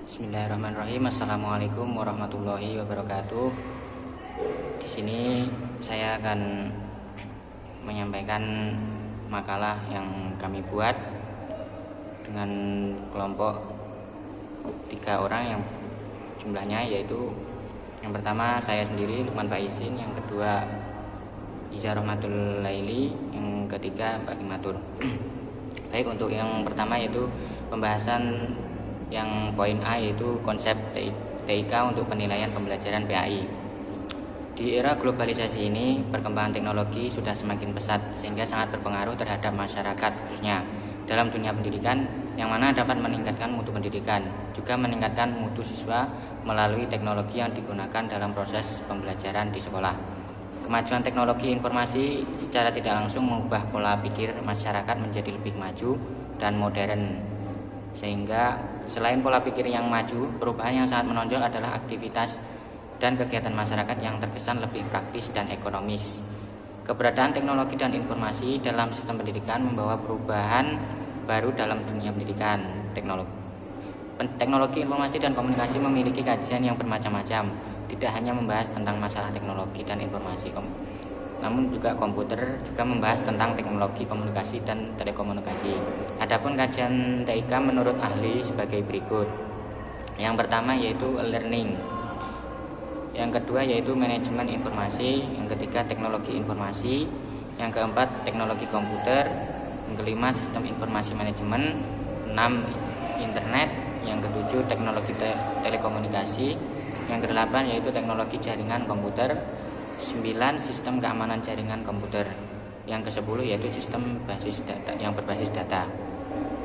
Bismillahirrahmanirrahim. Assalamualaikum warahmatullahi wabarakatuh. Di sini saya akan menyampaikan makalah yang kami buat dengan kelompok 3 orang yang jumlahnya yaitu yang pertama saya sendiri Lukman Faizin, yang kedua Iza Rahmatul Laili, yang ketiga Mbak Kimatur. Baik, untuk yang pertama yaitu pembahasan yang poin A, yaitu konsep TIK untuk penilaian pembelajaran PAI. Di era globalisasi ini, perkembangan teknologi sudah semakin pesat sehingga sangat berpengaruh terhadap masyarakat, khususnya dalam dunia pendidikan, yang mana dapat meningkatkan mutu pendidikan, juga meningkatkan mutu siswa melalui teknologi yang digunakan dalam proses pembelajaran di sekolah. Kemajuan teknologi informasi secara tidak langsung mengubah pola pikir masyarakat menjadi lebih maju dan modern, sehingga selain pola pikir yang maju, perubahan yang sangat menonjol adalah aktivitas dan kegiatan masyarakat yang terkesan lebih praktis dan ekonomis. Keberadaan teknologi dan informasi dalam sistem pendidikan membawa perubahan baru dalam dunia pendidikan. Teknologi informasi dan komunikasi memiliki kajian yang bermacam-macam, tidak hanya membahas tentang masalah teknologi dan informasi, namun juga komputer juga membahas tentang teknologi komunikasi dan telekomunikasi. Adapun kajian TIK menurut ahli sebagai berikut. Yang pertama yaitu learning, yang kedua yaitu manajemen informasi, yang ketiga teknologi informasi, yang keempat teknologi komputer, yang kelima sistem informasi manajemen, 6 internet, yang ketujuh teknologi telekomunikasi, yang kedelapan yaitu teknologi jaringan komputer, 9 sistem keamanan jaringan komputer, yang ke-10 yaitu sistem basis data yang berbasis data.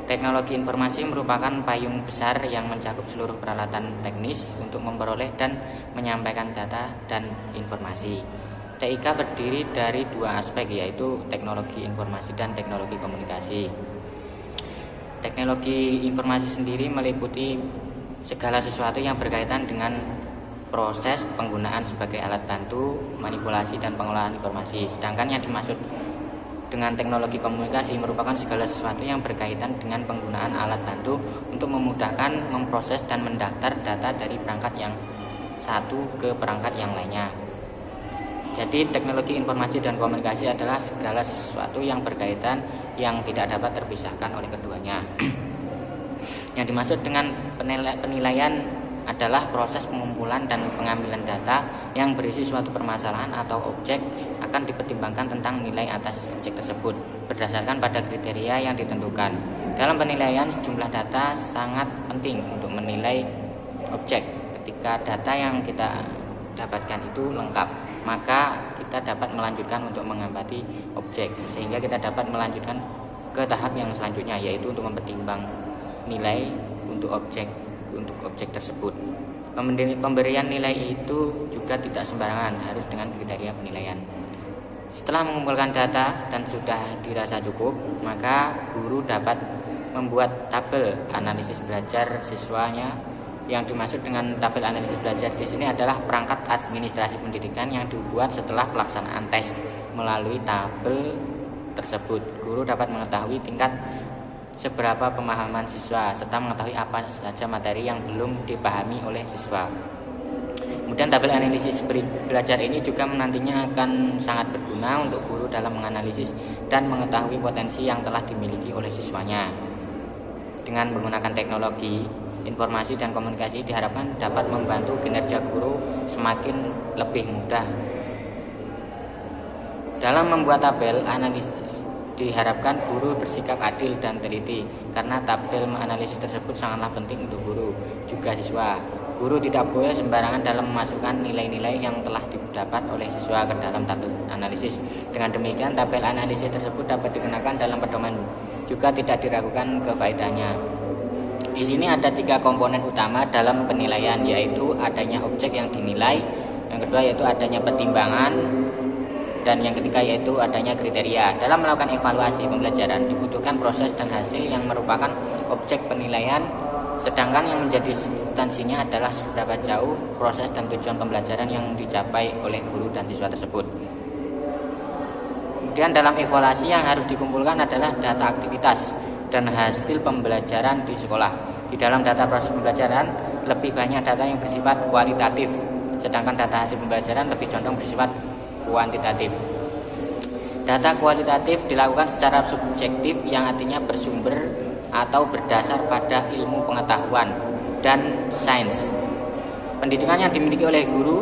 Teknologi informasi merupakan payung besar yang mencakup seluruh peralatan teknis untuk memperoleh dan menyampaikan data dan informasi. TIK berdiri dari 2 aspek, yaitu teknologi informasi dan teknologi komunikasi. Teknologi informasi sendiri meliputi segala sesuatu yang berkaitan dengan proses penggunaan sebagai alat bantu, manipulasi dan pengolahan informasi. Sedangkan yang dimaksud dengan teknologi komunikasi merupakan segala sesuatu yang berkaitan dengan penggunaan alat bantu untuk memudahkan memproses dan mendaftar data dari perangkat yang satu ke perangkat yang lainnya. Jadi teknologi informasi dan komunikasi adalah segala sesuatu yang berkaitan yang tidak dapat terpisahkan oleh keduanya. Yang dimaksud dengan penilaian adalah proses pengumpulan dan pengambilan data yang berisi suatu permasalahan atau objek, akan dipertimbangkan tentang nilai atas objek tersebut berdasarkan pada kriteria yang ditentukan. Dalam penilaian, sejumlah data sangat penting untuk menilai objek. Ketika data yang kita dapatkan itu lengkap, maka kita dapat melanjutkan untuk mengamati objek, sehingga kita dapat melanjutkan ke tahap yang selanjutnya, yaitu untuk mempertimbang nilai untuk objek tersebut. Pemberian nilai itu juga tidak sembarangan, harus dengan kriteria penilaian. Setelah mengumpulkan data dan sudah dirasa cukup, maka guru dapat membuat tabel analisis belajar siswanya. Yang dimaksud dengan tabel analisis belajar di sini adalah perangkat administrasi pendidikan yang dibuat setelah pelaksanaan tes. Melalui tabel tersebut, guru dapat mengetahui tingkat seberapa pemahaman siswa serta mengetahui apa saja materi yang belum dipahami oleh siswa. Kemudian tabel analisis belajar ini juga nantinya akan sangat berguna untuk guru dalam menganalisis dan mengetahui potensi yang telah dimiliki oleh siswanya. Dengan menggunakan teknologi informasi dan komunikasi diharapkan dapat membantu kinerja guru semakin lebih mudah. Dalam membuat tabel analisis diharapkan guru bersikap adil dan teliti, karena tabel analisis tersebut sangatlah penting untuk guru juga siswa. Guru tidak boleh sembarangan dalam memasukkan nilai-nilai yang telah didapat oleh siswa ke dalam tabel analisis. Dengan demikian, tabel analisis tersebut dapat digunakan dalam pedoman, juga tidak diragukan kefaedahnya. Di sini ada 3 komponen utama dalam penilaian, yaitu adanya objek yang dinilai, yang kedua yaitu adanya pertimbangan, dan yang ketiga yaitu adanya kriteria. Dalam melakukan evaluasi pembelajaran dibutuhkan proses dan hasil yang merupakan objek penilaian, sedangkan yang menjadi substansinya adalah seberapa jauh proses dan tujuan pembelajaran yang dicapai oleh guru dan siswa tersebut. Kemudian dalam evaluasi yang harus dikumpulkan adalah data aktivitas dan hasil pembelajaran di sekolah. Di dalam data proses pembelajaran lebih banyak data yang bersifat kualitatif, sedangkan data hasil pembelajaran lebih condong bersifat kuantitatif. Data kualitatif dilakukan secara subjektif, yang artinya bersumber atau berdasar pada ilmu pengetahuan dan sains pendidikan yang dimiliki oleh guru.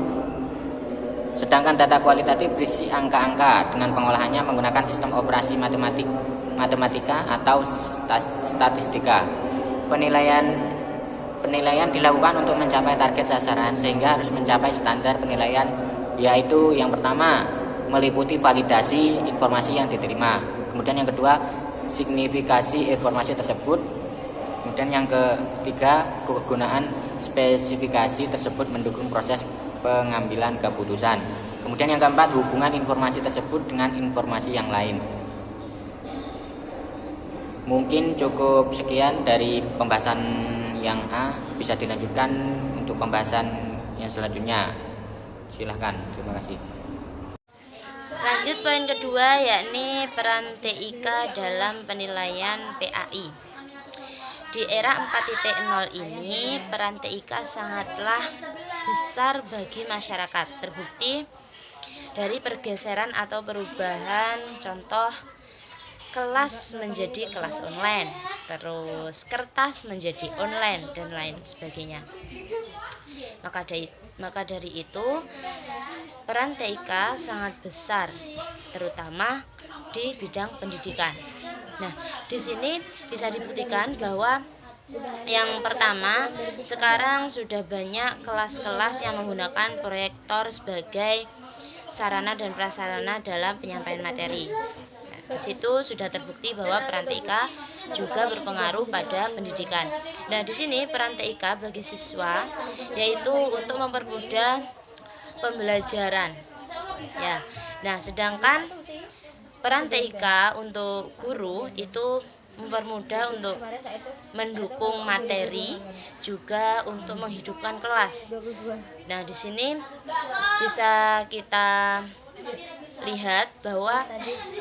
Sedangkan data kualitatif berisi angka-angka dengan pengolahannya menggunakan sistem operasi matematika atau statistika. Penilaian dilakukan untuk mencapai target sasaran, sehingga harus mencapai standar penilaian, yaitu yang pertama meliputi validasi informasi yang diterima, kemudian yang kedua signifikasi informasi tersebut, kemudian yang ketiga kegunaan spesifikasi tersebut mendukung proses pengambilan keputusan, kemudian yang keempat hubungan informasi tersebut dengan informasi yang lain. Mungkin cukup sekian dari pembahasan yang A, bisa dilanjutkan untuk pembahasan yang selanjutnya. Silahkan, terima kasih. Lanjut poin kedua, yakni peran TIK dalam penilaian PAI. Di era 4.0 ini, peran TIK sangatlah besar bagi masyarakat. Terbukti dari pergeseran atau perubahan, contoh kelas menjadi kelas online, terus kertas menjadi online, dan lain sebagainya. Maka dari itu, peran TIK sangat besar, terutama di bidang pendidikan. Nah, di sini bisa dibuktikan bahwa yang pertama, sekarang sudah banyak kelas-kelas yang menggunakan proyektor sebagai sarana dan prasarana dalam penyampaian materi. Di situ sudah terbukti bahwa peran TIK juga berpengaruh pada pendidikan. Nah, di sini peran TIK bagi siswa yaitu untuk mempermudah pembelajaran. Ya. Nah, sedangkan peran TIK untuk guru itu mempermudah untuk mendukung materi, juga untuk menghidupkan kelas. Nah, di sini bisa kita lihat bahwa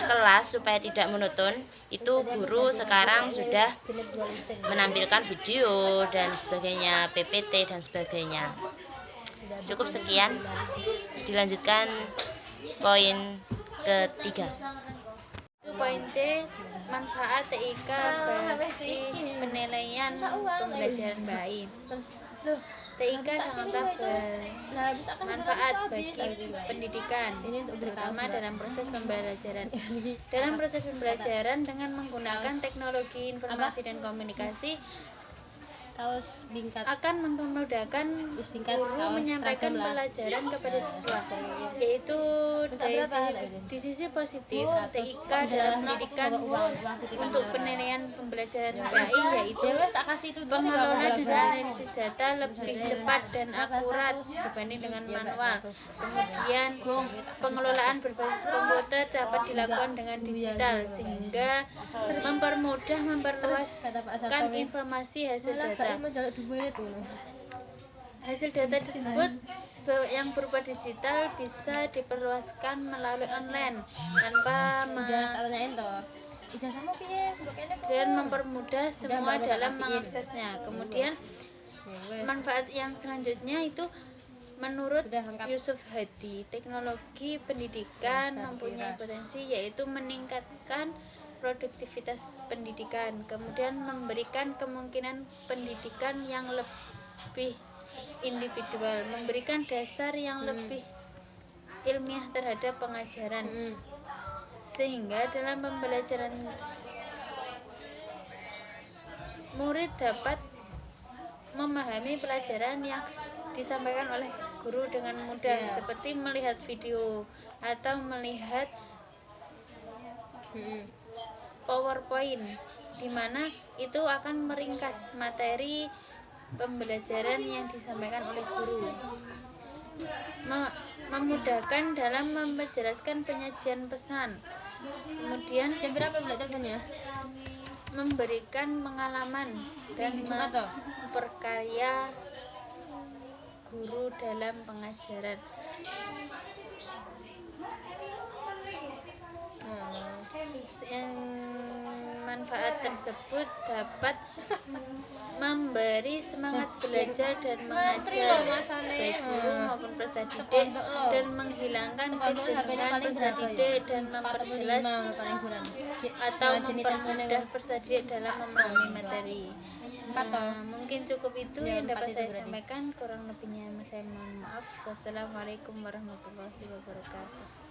kelas supaya tidak monoton, itu guru sekarang sudah menampilkan video dan sebagainya, PPT dan sebagainya. Cukup sekian, dilanjutkan poin ketiga. Poin C, manfaat TIK bagi penilaian pembelajaran baik. TIK sangatlah bermanfaat bagi pendidikan, terutama dalam proses pembelajaran. Dalam proses pembelajaran dengan menggunakan teknologi informasi dan komunikasi akan memudahkan guru menyampaikan pelajaran kepada siswa, yaitu di sisi positif TIK dalam pendidikan untuk penilaian pembelajaran baik, yaitu pengelolaan dan analisis data lebih cepat dan akurat dibanding dengan manual. Kemudian pengelolaan berbasis komputer dapat dilakukan dengan digital, sehingga memperluaskan informasi hasil data. Hasil data tersebut yang berupa digital bisa diperluaskan melalui online tanpa dan mempermudah semua dalam mengaksesnya. Kemudian manfaat yang selanjutnya itu menurut Yusuf Hadi, teknologi pendidikan mempunyai potensi yaitu meningkatkan produktivitas pendidikan, kemudian memberikan kemungkinan pendidikan yang lebih individual, memberikan dasar yang lebih ilmiah terhadap pengajaran, sehingga dalam pembelajaran murid dapat memahami pelajaran yang disampaikan oleh guru dengan mudah, seperti melihat video atau melihat PowerPoint, di mana itu akan meringkas materi pembelajaran yang disampaikan oleh guru, memudahkan dalam menjelaskan penyajian pesan. Kemudian memberikan pengalaman dan memperkaya guru dalam pengajaran. manfaat tersebut dapat memberi semangat belajar dan mengajar baik guru maupun peserta didik dan menghilangkan kejenuhan peserta didik dan memperjelas atau mempermudah peserta didik dalam memahami materi. Mungkin cukup itu yang dapat saya sampaikan, kurang lebihnya saya mohon maaf. Wassalamualaikum warahmatullahi wabarakatuh.